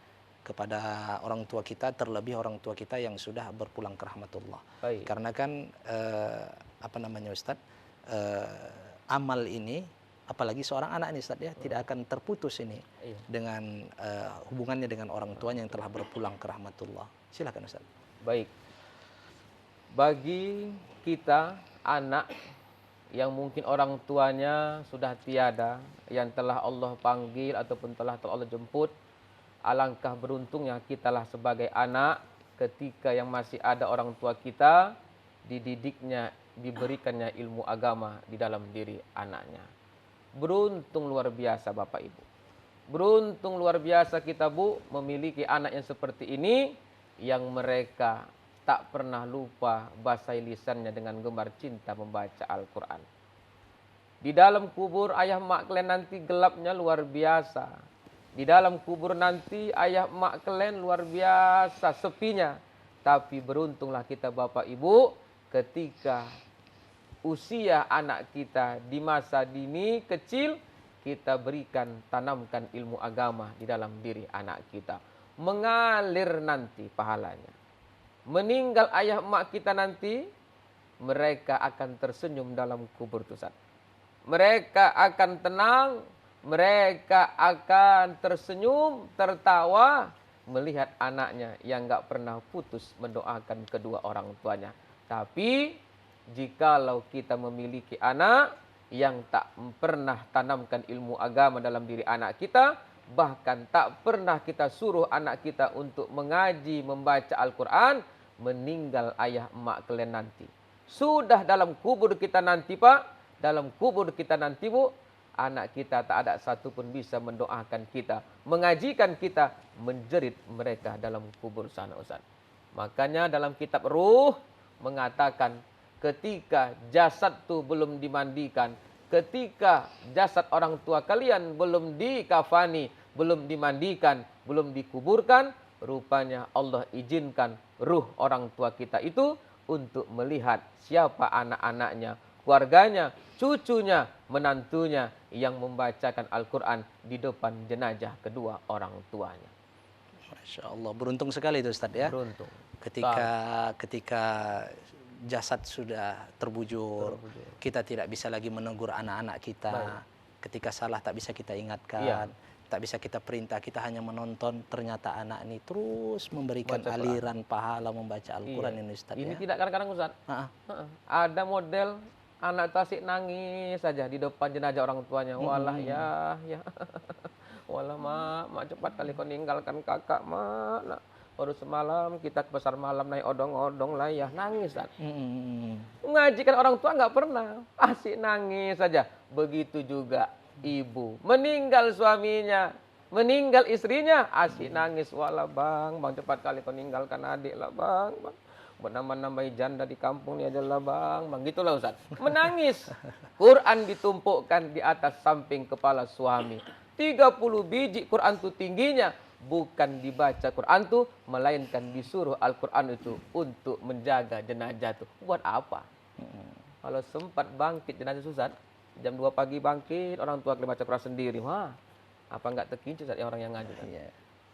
kepada orang tua kita, terlebih orang tua kita yang sudah berpulang ke rahmatullah. Baik. Karena kan Ustaz, amal ini, apalagi seorang anak ini Ustaz ya, tidak akan terputus ini dengan hubungannya dengan orang tuanya yang telah berpulang ke rahmatullah. Silakan Ustaz. Baik. Bagi kita anak yang mungkin orang tuanya sudah tiada, yang telah Allah panggil ataupun telah Allah jemput, alangkah beruntungnya kitalah sebagai anak ketika yang masih ada orang tua kita, dididiknya, diberikannya ilmu agama di dalam diri anaknya. Beruntung luar biasa Bapak Ibu. Beruntung luar biasa kita Bu memiliki anak yang seperti ini, yang mereka tak pernah lupa basahi lisannya dengan gemar cinta membaca Al-Quran. Di dalam kubur ayah mak kalian nanti gelapnya luar biasa. Di dalam kubur nanti ayah mak kalian luar biasa sepinya. Tapi beruntunglah kita Bapak Ibu ketika usia anak kita di masa dini kecil, kita berikan, tanamkan ilmu agama di dalam diri anak kita. Mengalir nanti pahalanya. Meninggal ayah emak kita nanti, mereka akan tersenyum dalam kubur Ustaz. Mereka akan tenang, mereka akan tersenyum, tertawa, melihat anaknya yang gak pernah putus mendoakan kedua orang tuanya. Tapi jikalau kita memiliki anak yang tak pernah tanamkan ilmu agama dalam diri anak kita, bahkan tak pernah kita suruh anak kita untuk mengaji, membaca Al-Quran, meninggal ayah emak kalian nanti. Sudah dalam kubur kita nanti Pak, dalam kubur kita nanti Bu, anak kita tak ada satu pun bisa mendoakan kita, mengajikan kita, menjerit mereka dalam kubur sana Ustaz. Makanya dalam kitab Ruh mengatakan ketika jasad tu belum dimandikan, ketika jasad orang tua kalian belum dikafani, belum dimandikan, belum dikuburkan, rupanya Allah izinkan ruh orang tua kita itu untuk melihat siapa anak-anaknya, keluarganya, cucunya, menantunya yang membacakan Al-Quran di depan jenazah kedua orang tuanya. Masya Allah, beruntung sekali itu Ustaz ya. Beruntung. Ketika jasad sudah terbujur, kita tidak bisa lagi menegur anak-anak kita. Baik. Ketika salah tak bisa kita ingatkan, tak bisa kita perintah, kita hanya menonton. Ternyata anak ini terus memberikan aliran pahala membaca Al-Quran ini Ustaz. Ini ya? tidak kadang-kadang Ustaz. Ada model anak tasik nangis saja di depan jenazah orang tuanya. Walah ya. Walah mak cepat kali kau ninggalkan kakak mak. Nak. Baru semalam kita ke pasar malam naik odong-odong lah ya, nangis kan. Mengajikan orang tua nggak pernah, asik nangis saja. Begitu juga ibu, meninggal suaminya, meninggal istrinya, asik nangis. Walah bang cepat kali kau ninggalkan adik lah bang. Menambah-nambahi janda di kampung ini aja lah bang. Gitulah Ustaz. Menangis. Quran ditumpukkan di atas samping kepala suami. 30 biji Quran itu tingginya. Bukan dibaca Quran itu, melainkan disuruh Al-Quran itu untuk menjaga jenazah itu. Buat apa? Kalau sempat bangkit jenazah Ustaz, jam 2 pagi bangkit, orang tua baca Quran sendiri. Wah, apa enggak terkejut orang yang ngaji?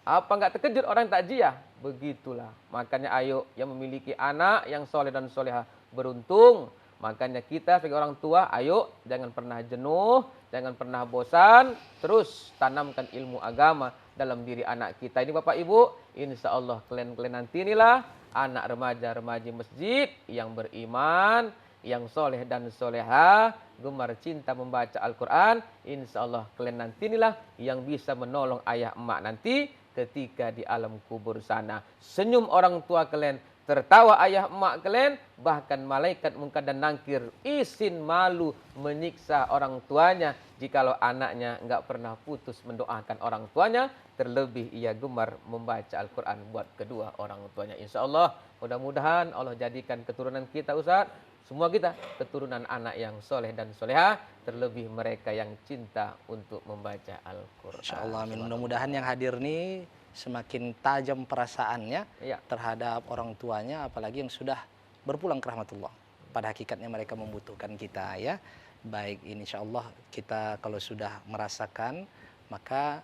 Apa enggak terkejut orang yang takziah? Begitulah. Makanya ayo yang memiliki anak yang soleh dan soleha beruntung. Makanya kita sebagai orang tua, ayo jangan pernah jenuh, jangan pernah bosan, terus tanamkan ilmu agama dalam diri anak kita. Ini Bapak Ibu, insya Allah kalian nanti inilah anak remaja-remaji masjid yang beriman, yang soleh dan soleha, gemar cinta membaca Al-Quran. Insya Allah kalian nanti inilah yang bisa menolong ayah emak nanti ketika di alam kubur sana. Senyum orang tua kalian, tertawa ayah emak kalian, bahkan malaikat munkar dan nangkir izin malu menyiksa orang tuanya jikalau anaknya enggak pernah putus mendoakan orang tuanya, terlebih ia gemar membaca Al-Quran buat kedua orang tuanya. Insya Allah, mudah-mudahan Allah jadikan keturunan kita Ustaz, semua kita keturunan anak yang soleh dan soleha, terlebih mereka yang cinta untuk membaca Al-Quran. Insya Allah, amin. Mudah-mudahan yang hadir nih semakin tajam perasaannya terhadap orang tuanya, apalagi yang sudah berpulang ke rahmatullah. Pada hakikatnya mereka membutuhkan kita ya. Baik, insya Allah kita kalau sudah merasakan, maka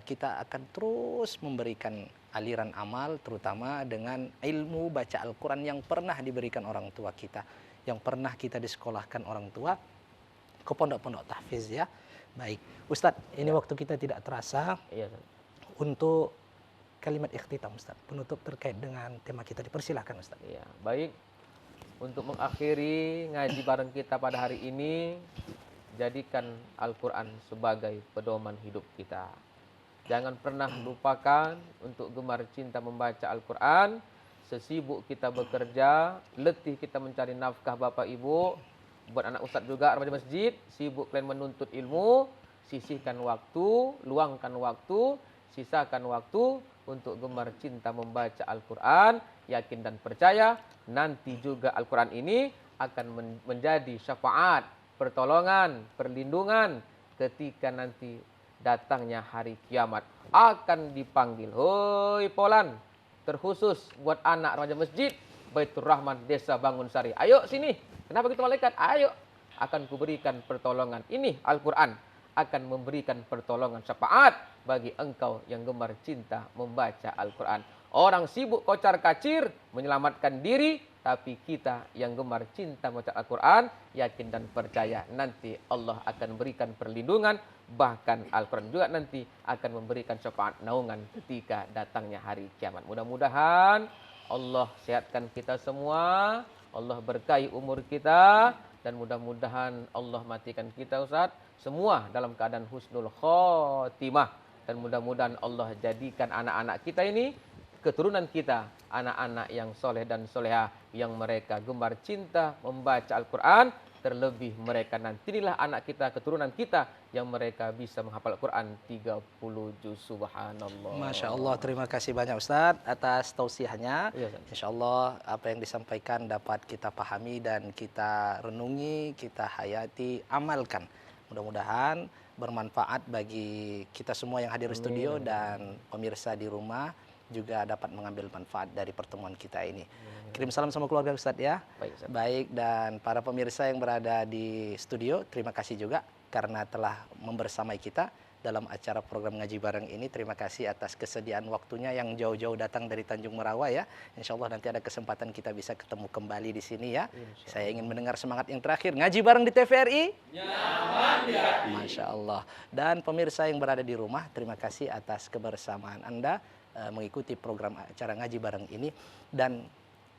kita akan terus memberikan aliran amal, terutama dengan ilmu baca Al-Quran yang pernah diberikan orang tua kita, yang pernah kita disekolahkan orang tua ke pondok-pondok tahfiz ya. Baik, Ustadz, ini waktu kita tidak terasa. Untuk kalimat ikhtitam Ustaz, penutup terkait dengan tema kita, dipersilahkan Ustaz. Ya, baik. Untuk mengakhiri ngaji bareng kita pada hari ini, jadikan Al-Quran sebagai pedoman hidup kita. Jangan pernah lupakan untuk gemar cinta membaca Al-Quran. Sesibuk kita bekerja, letih kita mencari nafkah Bapak Ibu, buat anak Ustaz juga remaja masjid, sibuk kalian menuntut ilmu, sisihkan waktu, luangkan waktu, sisakan waktu untuk gemar cinta membaca Al-Quran. Yakin dan percaya nanti juga Al-Quran ini akan menjadi syafaat, pertolongan, perlindungan ketika nanti datangnya hari kiamat. Akan dipanggil, hoi Polan, terkhusus buat anak remaja masjid Baitur Rahman Desa Bangun Sari. Ayo sini. Kenapa gitu malaikat? Ayo. Akan kuberikan pertolongan. Ini Al-Quran akan memberikan pertolongan syafaat bagi engkau yang gemar cinta membaca Al-Quran. Orang sibuk kocar kacir menyelamatkan diri, tapi kita yang gemar cinta membaca Al-Quran, yakin dan percaya nanti Allah akan berikan perlindungan, bahkan Al-Quran juga nanti akan memberikan syafaat naungan ketika datangnya hari kiamat. Mudah-mudahan Allah sehatkan kita semua, Allah berkahi umur kita, dan mudah-mudahan Allah matikan kita Ustaz semua dalam keadaan husnul khotimah, dan mudah-mudahan Allah jadikan anak-anak kita ini, keturunan kita, anak-anak yang soleh dan soleha, yang mereka gemar cinta membaca Al-Quran. Terlebih mereka nantilah anak kita, keturunan kita, yang mereka bisa menghafal Al-Quran 30 juz. Subhanallah. Masya Allah, terima kasih banyak Ustadz atas tausiahnya. Iya, Insya Allah apa yang disampaikan dapat kita pahami dan kita renungi, kita hayati, amalkan. Mudah-mudahan bermanfaat bagi kita semua yang hadir di studio dan pemirsa di rumah juga dapat mengambil manfaat dari pertemuan kita ini. Kirim salam sama keluarga Ustadz ya. Baik, Ustadz. Baik, dan para pemirsa yang berada di studio, terima kasih juga karena telah membersamai kita dalam acara program Ngaji Bareng ini. Terima kasih atas kesediaan waktunya yang jauh-jauh datang dari Tanjung Merawa ya. Insya Allah nanti ada kesempatan kita bisa ketemu kembali di sini ya. Saya ingin mendengar semangat yang terakhir. Ngaji bareng di TVRI. Nyaman di hati. Masya Allah. Dan pemirsa yang berada di rumah, terima kasih atas kebersamaan Anda mengikuti program acara Ngaji Bareng ini. Dan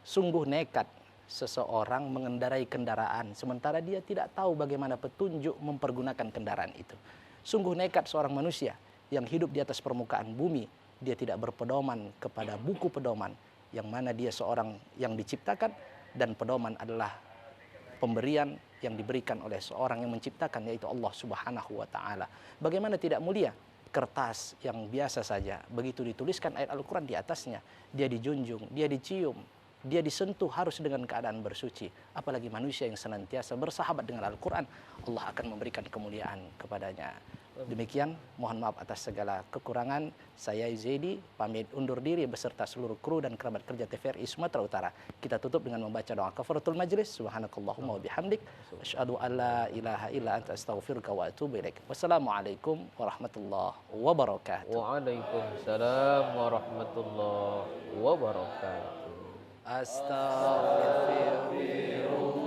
sungguh nekat seseorang mengendarai kendaraan sementara dia tidak tahu bagaimana petunjuk mempergunakan kendaraan itu. Sungguh nekat seorang manusia yang hidup di atas permukaan bumi, dia tidak berpedoman kepada buku pedoman, yang mana dia seorang yang diciptakan dan pedoman adalah pemberian yang diberikan oleh seorang yang menciptakan, yaitu Allah Subhanahu wa Ta'ala. Bagaimana tidak mulia kertas yang biasa saja, begitu dituliskan ayat Al-Quran di atasnya, dia dijunjung, dia dicium, dia disentuh harus dengan keadaan bersuci. Apalagi manusia yang senantiasa bersahabat dengan Al-Quran, Allah akan memberikan kemuliaan kepadanya. Demikian, mohon maaf atas segala kekurangan. Saya Zaidi pamit undur diri beserta seluruh kru dan kerabat kerja TVRI Sumatera Utara. Kita tutup dengan membaca doa kafaratul majlis. Subhanakallahumma wa bihamdik, asyhadu an la ilaha illa anta astaghfiruka wa atubu ilaik. Wassalamualaikum warahmatullahi wabarakatuh. Waalaikumsalam warahmatullahi wabarakatuh. Astaghfirullah.